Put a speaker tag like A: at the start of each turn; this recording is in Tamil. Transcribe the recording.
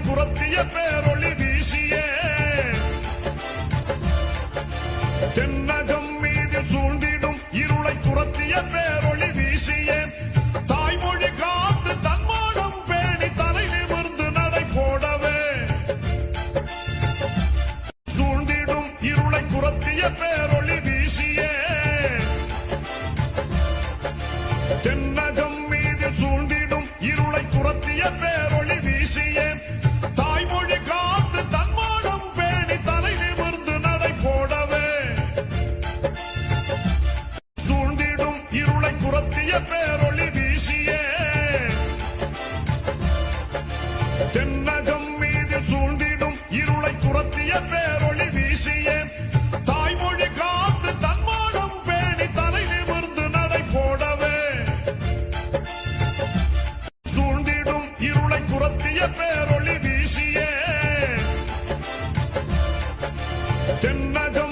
A: துரத்திய பேரொளி வீசியே தென்னகம் மீது சூழ்ந்திடும் இருளை துரத்திய பேரொளி வீசியே தாய்மொழி காத்து தன்மானம் பேணி தலை நிமிர்ந்து நடை போடவே சூழ்ந்திடும் இருளை துரத்திய பேரொளி வீசியே தென்னகம் மீது சூழ்ந்திடும் இருளை துரத்திய பேரொளி வீசியே தாய்மொழி காத்து தன்மானம் பேணி தலை நிமிர்ந்து நடை போடவே சூழ்ந்திடும் இருளை துரத்திய பேரொளி வீசியே தென்னகம் மீது சூழ்ந்திடும் இருளை துரத்திய பேரொளி வீசியே தாய்மொழி காத்து தன்மானம் பேணி தலை நிமிர்ந்து நடை போடவே சூழ்ந்திடும் இருளை துரத்திய பேரொளி வீசியே தென்னகம்